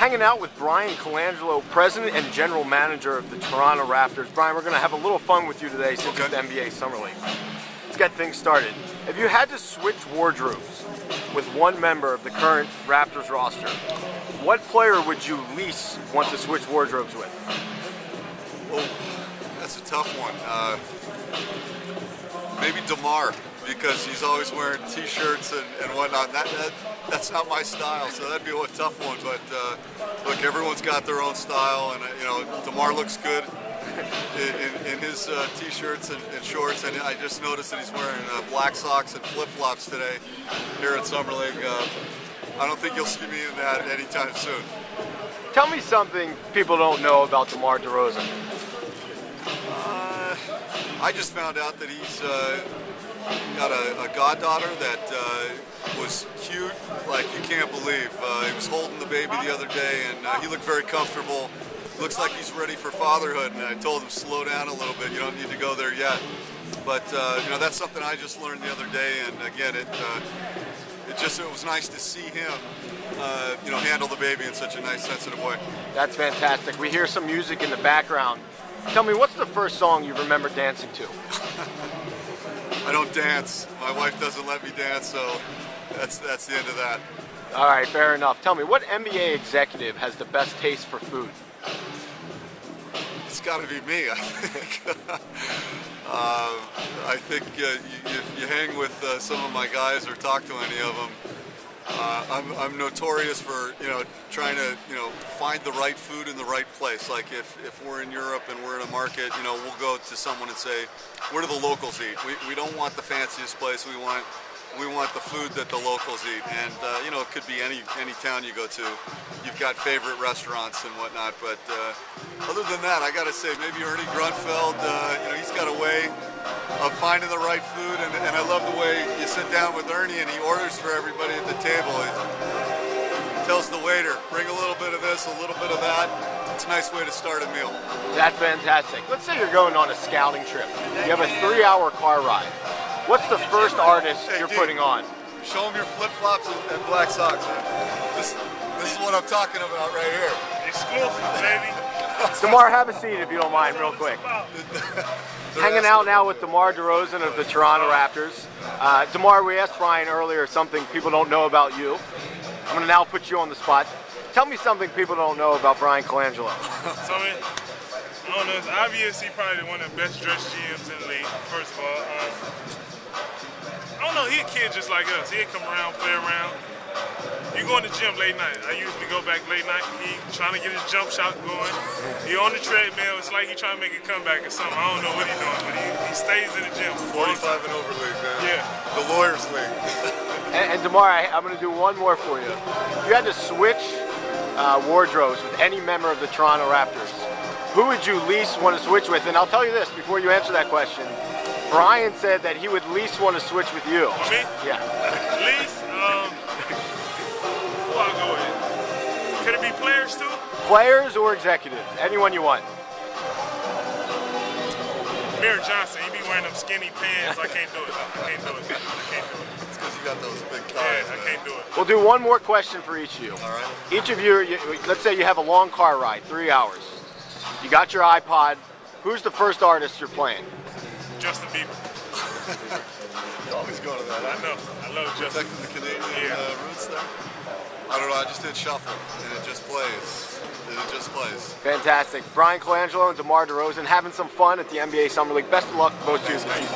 Hanging out with Bryan Colangelo, President and General Manager of the Toronto Raptors. Bryan, we're going to have a little fun with you today since it's the NBA Summer League. Let's get things started. If you had to switch wardrobes with one member of the current Raptors roster, what player would you least want to switch wardrobes with? Well, that's a tough one. Maybe Demar, because he's always wearing T-shirts and whatnot. That's not my style, so that'd be a tough one. But look, everyone's got their own style, and Demar looks good in his T-shirts and shorts. And I just noticed that he's wearing black socks and flip-flops today here at Summer League. I don't think you'll see me in that anytime soon. Tell me something people don't know about Demar DeRozan. I just found out that he's got a goddaughter that was cute, like you can't believe. He was holding the baby the other day, and he looked very comfortable. Looks like he's ready for fatherhood, and I told him slow down a little bit. You don't need to go there yet. But that's something I just learned the other day, and again, it was nice to see him, handle the baby in such a nice, sensitive way. That's fantastic. We hear some music in the background. Tell me, what's the first song you remember dancing to? I don't dance. My wife doesn't let me dance, so that's the end of that. All right, fair enough. Tell me, what NBA executive has the best taste for food? It's got to be me, I think. I think if you hang with some of my guys or talk to any of them, I'm notorious for trying to find the right food in the right place. Like if we're in Europe and we're in a market, we'll go to someone and say, where do the locals eat? We don't want the fanciest place. We want the food that the locals eat. And it could be any town you go to. You've got favorite restaurants and whatnot. But other than that, I got to say maybe Ernie Grunfeld. He's got a way of finding the right food, and I love the way you sit down with Ernie and he orders for everybody at the table. He tells the waiter, bring a little bit of this, a little bit of that. It's a nice way to start a meal. That's fantastic. Let's say you're going on a scouting trip. You have a 3-hour car ride. What's the first artist you're putting on? Show them your flip-flops and black socks. This is what I'm talking about right here. Exclusive, baby. Demar, have a seat if you don't mind, real quick. Hanging out now with Demar DeRozan of the Toronto Raptors. Demar, we asked Bryan earlier something people don't know about you. I'm going to now put you on the spot. Tell me something people don't know about Bryan Colangelo. So, I don't know, it's obvious he's probably one of the best dressed GMs in the league, first of all. I don't know, he's a kid just like us. He'd come around, play around. You go in the gym late night. I usually go back late night. He trying to get his jump shot going. He on the treadmill. It's like he trying to make a comeback or something. I don't know what he's doing, but he stays in the gym. 45 and over league, man. Yeah. The lawyers league. And Demar, I'm going to do one more for you. If you had to switch wardrobes with any member of the Toronto Raptors, who would you least want to switch with? And I'll tell you this before you answer that question. Bryan said that he would least want to switch with you. Me? Yeah. Least? Who I'll go with? Could it be players too? Players or executives? Anyone you want. Amir Johnson, he be wearing them skinny pants. I can't do it. I can't do it. It's because you got those big thighs. Yeah, I can't do it. We'll do one more question for each of you. All right. Each of you, let's say you have a long car ride, 3 hours. You got your iPod. Who's the first artist you're playing? Justin Bieber. You always go to that. I know. I love Justin. Protecting the Canadian roots there. I don't know. I just did shuffle, and it just plays. It just plays. Fantastic. Bryan Colangelo and Demar DeRozan having some fun at the NBA Summer League. Best of luck to both teams. Thank you.